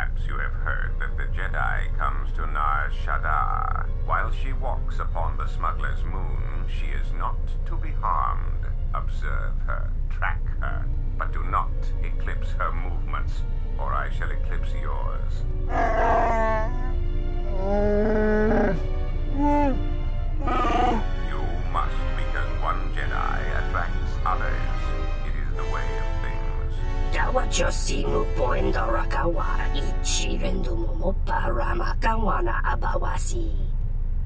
Perhaps you have heard that the Jedi comes to Nar Shaddaa. While she walks upon the smuggler's moon, she is not to be harmed. Observe her, track her, but do not eclipse her movements, or I shall eclipse yours. You must, because one Jedi attracts others. It is the way of things. Dawajosimu poindorakawa ichirendumu parama kawana abawasi.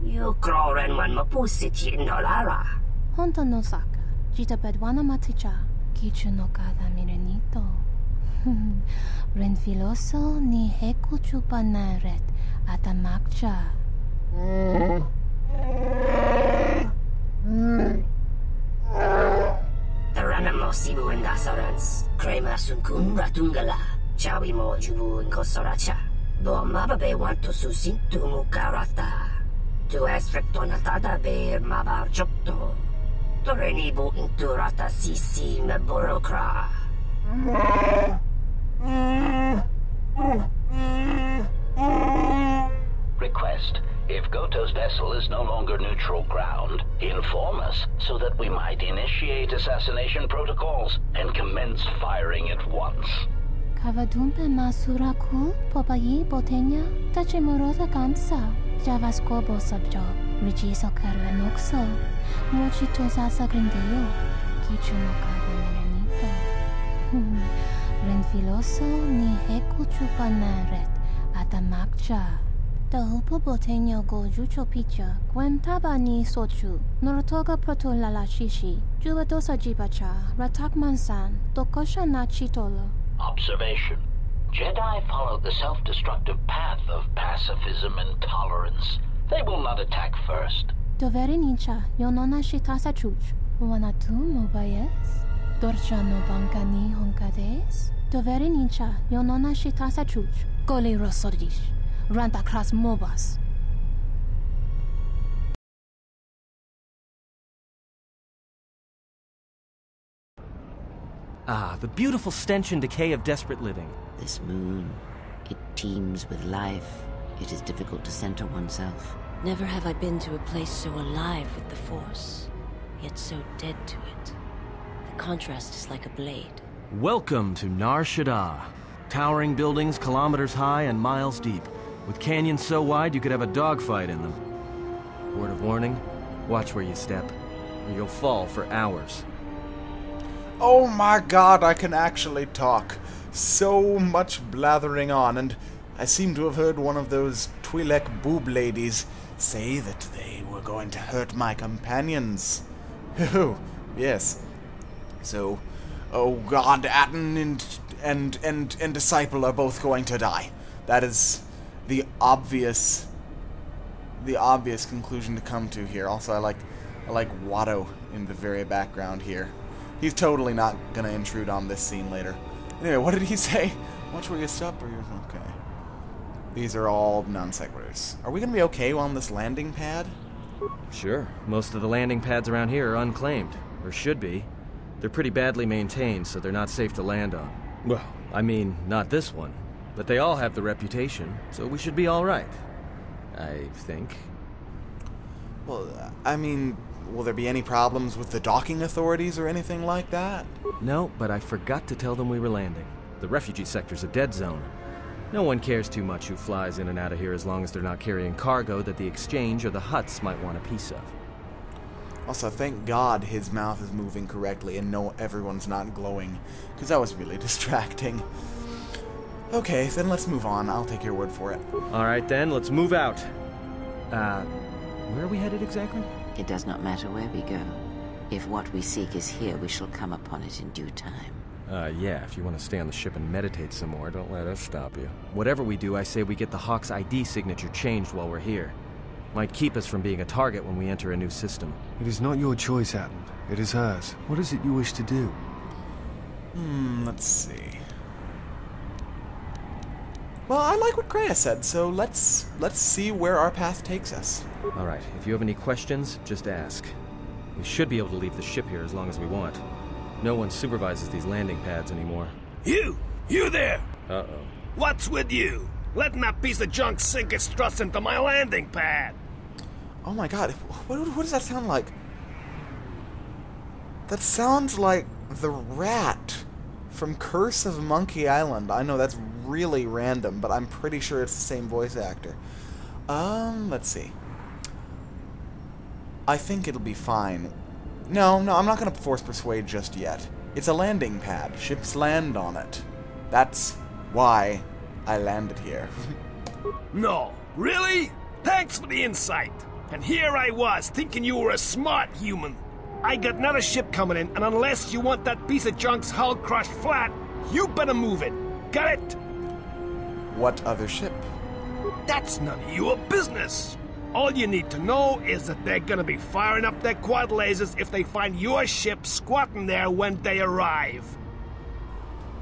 Yukroren man mapusiti nolara. Honto no saka, jita bedwana maticha, kichu no kada mirenito. Renfiloso ni heku chupa naret atamakcha. Taranamo sibu indasarans, crema sunkun ratungala, chawi mo jubu inkosoracha. Do mababe wanto susintu mukarata. Tu es rectonatada ber mabar chokto. Torenibu inturata sisi me burokra. Request. If Goto's vessel is no longer neutral ground, inform us so that we might initiate assassination protocols and commence firing at once. Kavadumpe masuraku popayi botenya tachimurota kamsa. Javaskobo subjo, rigiso karuanokso. Mochito sasa grindeyo. Kichu no kada mirenito. Renfiloso ni heku chupa naret atamakcha. Tahupo boteño go jucho picha, gwen taba ni sochu, norotoga proto lalashishi, jubadosa jibacha, ratak mansan, tokosha na chitolo. Observation. Jedi follow the self-destructive path of pacifism and tolerance. They will not attack first. Doveri nincha, yonona shitasa chuch, wanatu mobayes, dorcha no bankani honkades, doveri nincha, yonona shitasa chuch, gole rosodish. Ranta Kras Mobas. Ah, the beautiful stench and decay of desperate living. This moon, it teems with life. It is difficult to center oneself. Never have I been to a place so alive with the Force, yet so dead to it. The contrast is like a blade. Welcome to Nar Shaddaa. Towering buildings kilometers high and miles deep. With canyons so wide you could have a dogfight in them. Word of warning, watch where you step, or you'll fall for hours. Oh my god, I can actually talk. So much blathering on, and I seem to have heard one of those Twi'lek boob ladies say that they were going to hurt my companions. Oh, yes. So, oh god, Atton and Disciple are both going to die. That is the obvious conclusion to come to here. Also, I like Watto in the very background here. He's totally not gonna intrude on this scene later. Anyway, what did he say? Watch where you step, or you're okay. These are all non sequiturs. Are we gonna be okay on this landing pad? Sure. Most of the landing pads around here are unclaimed, or should be. They're pretty badly maintained, so they're not safe to land on. Well, I mean, not this one. But they all have the reputation, so we should be all right. I think. Well, I mean, will there be any problems with the docking authorities or anything like that? No, but I forgot to tell them we were landing. The refugee sector's a dead zone. No one cares too much who flies in and out of here as long as they're not carrying cargo that the Exchange or the Hutts might want a piece of. Also, thank God his mouth is moving correctly and no, everyone's not glowing, because that was really distracting. Okay, then let's move on. I'll take your word for it. Alright then, let's move out. Where are we headed exactly? It does not matter where we go. If what we seek is here, we shall come upon it in due time. Yeah, if you want to stay on the ship and meditate some more, don't let us stop you. Whatever we do, I say we get the Hawk's ID signature changed while we're here. Might keep us from being a target when we enter a new system. It is not your choice, Atton. It is hers. What is it you wish to do? Let's see. Well, I like what Kreia said, so let's see where our path takes us. Alright, if you have any questions, just ask. We should be able to leave the ship here as long as we want. No one supervises these landing pads anymore. You there! Uh-oh. What's with you? Letting that piece of junk sink its struts into my landing pad. Oh my god, what does that sound like? That sounds like the rat from Curse of Monkey Island. I know that's really random, but I'm pretty sure it's the same voice actor. Let's see. I think it'll be fine. No, I'm not gonna force persuade just yet. It's a landing pad. Ships land on it. That's why I landed here. No, really? Thanks for the insight. And here I was, thinking you were a smart human. I got another ship coming in, and unless you want that piece of junk's hull crushed flat, you better move it. Got it? What other ship? That's none of your business. All you need to know is that they're gonna be firing up their quad lasers if they find your ship squatting there when they arrive.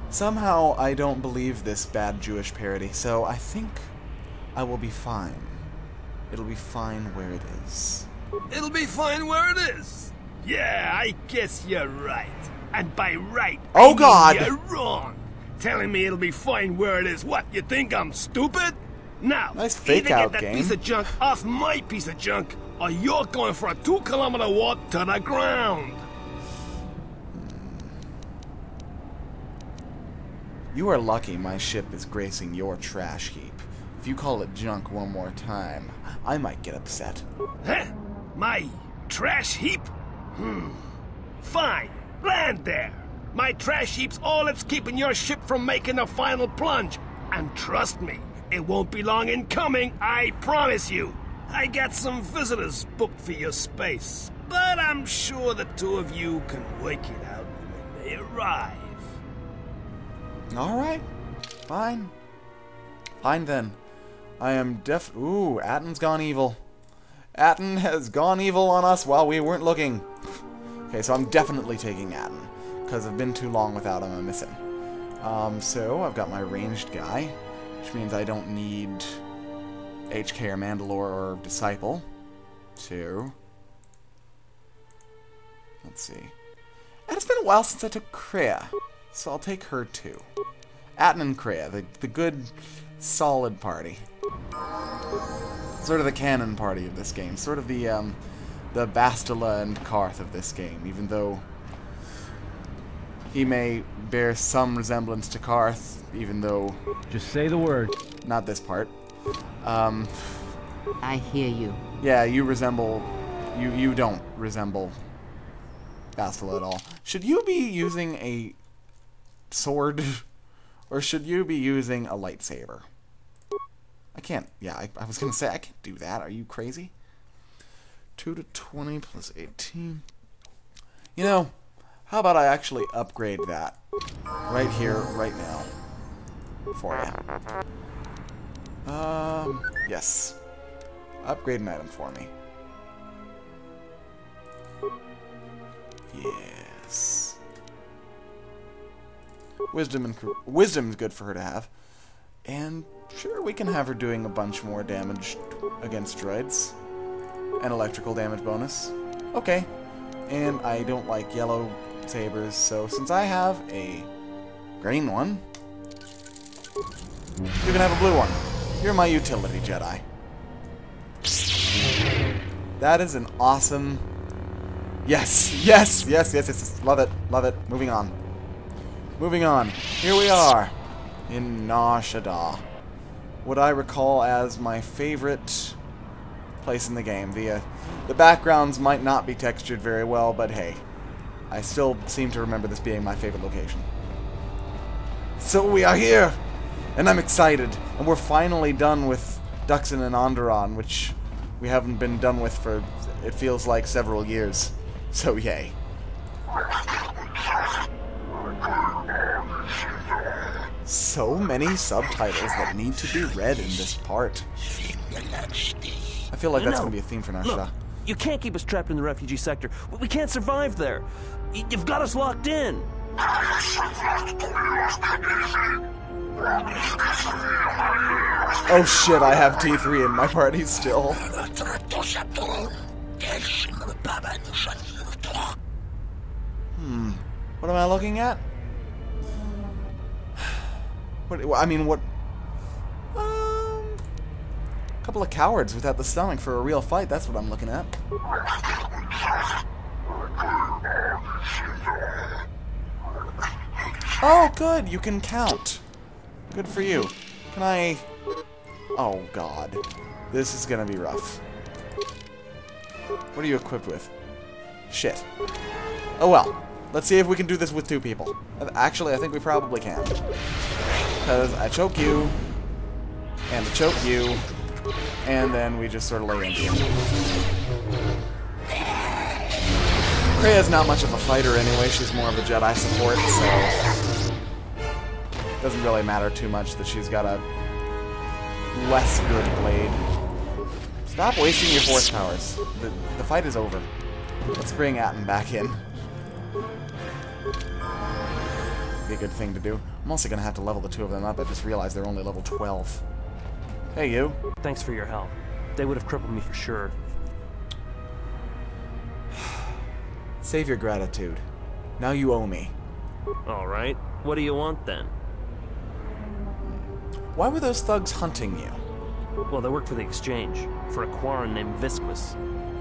Somehow I don't believe this bad Jewish parody, so I think I will be fine. It'll be fine where it is. It'll be fine where it is. Yeah, I guess you're right. And by right, oh I mean God, you're wrong. Telling me it'll be fine where it is. What, you think I'm stupid? Now, nice fake out, either get that game. piece of junk off my piece of junk, or you're going for a 2-kilometer walk to the ground. You are lucky my ship is gracing your trash heap. If you call it junk one more time, I might get upset. Huh? My trash heap? Fine, land there. My trash heap's all that's keeping your ship from making the final plunge. And trust me, it won't be long in coming, I promise you. I got some visitors booked for your space, but I'm sure the two of you can work it out when they arrive. Alright. Fine. Fine then. I am Ooh, Atton's gone evil. Atton has gone evil on us while we weren't looking. Okay, so I'm definitely taking Atton, because I've been too long without him. I miss him. So I've got my ranged guy, which means I don't need HK or Mandalore or Disciple. So let's see. And it's been a while since I took Kreia, so I'll take her too. Atton and Kreia, the good, solid party. Sort of the canon party of this game. Sort of the Bastila and Karth of this game, even though he may bear some resemblance to Karth, even though... Just say the word. Not this part. I hear you. Yeah, you resemble... You don't resemble Bastila at all. Should you be using a sword? Or should you be using a lightsaber? I can't... Yeah, I was gonna say, I can't do that. Are you crazy? 2 to 20 plus 18. You know, how about I actually upgrade that right here, right now, for you? Yes. Upgrade an item for me. Yes. Wisdom's good for her to have. And sure, we can have her doing a bunch more damage against droids. An electrical damage bonus. Okay. And I don't like yellow sabers, so since I have a green one, you can have a blue one. You're my utility Jedi. That is an awesome... Yes! Yes! Yes, yes, yes. Love it. Love it. Moving on. Moving on. Here we are. In Nar Shaddaa. What I recall as my favorite place in the game. The backgrounds might not be textured very well, but hey. I still seem to remember this being my favorite location. So we are here! And I'm excited. And we're finally done with Duxon and Onderon, which we haven't been done with for, it feels like, several years. So yay. So many subtitles that need to be read in this part. I feel like that's going to be a theme for Nar Shaddaa. Look, you can't keep us trapped in the refugee sector. We can't survive there. You've got us locked in. Oh shit, I have T3 in my party still. What am I looking at? What Couple of cowards without the stomach for a real fight, that's what I'm looking at. Oh, good, you can count. Good for you. Can I... Oh, God. This is gonna be rough. What are you equipped with? Shit. Oh well. Let's see if we can do this with 2 people. Actually, I think we probably can. Because I choke you, and I choke you, and then we just sort of lay into you. Krea's not much of a fighter anyway, she's more of a Jedi support, so... It doesn't really matter too much that she's got a less good blade. Stop wasting your force powers. The fight is over. Let's bring Atton back in. Be a good thing to do. I'm also going to have to level the 2 of them up. I just realized they're only level 12. Hey, you. Thanks for your help. They would have crippled me for sure. Save your gratitude. Now you owe me. Alright. What do you want then? Why were those thugs hunting you? Well, they work for the Exchange. For a Quarren named Visquis.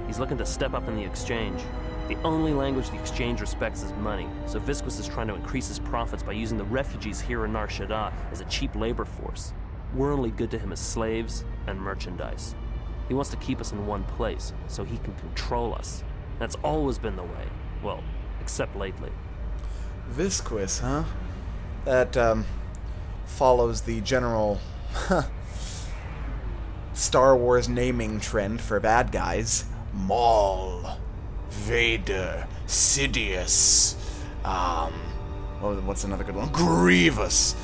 He's looking to step up in the Exchange. The only language the Exchange respects is money, so Visquis is trying to increase his profits by using the refugees here in Nar Shaddaa as a cheap labor force. We're only good to him as slaves and merchandise. He wants to keep us in one place, so he can control us. That's always been the way. Well, except lately. Visquis, huh? That, follows the general Star Wars naming trend for bad guys. Maul, Vader, Sidious, what's another good one? Grievous.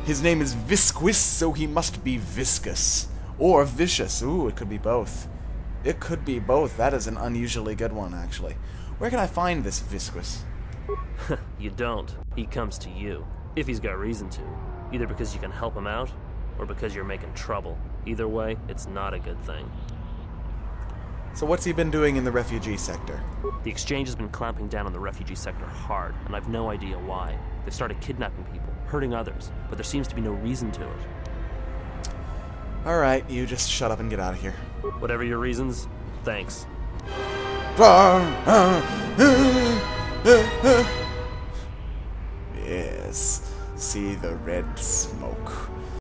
His name is Visquis, so he must be viscous. Or vicious. Ooh, it could be both. It could be both. That is an unusually good one, actually. Where can I find this Visquis? You don't. He comes to you. If he's got reason to. Either because you can help him out, or because you're making trouble. Either way, it's not a good thing. So what's he been doing in the refugee sector? The Exchange has been clamping down on the refugee sector hard, and I've no idea why. They've started kidnapping people, hurting others, but there seems to be no reason to it. Alright, you just shut up and get out of here. Whatever your reasons, thanks. Yes, see the red smoke.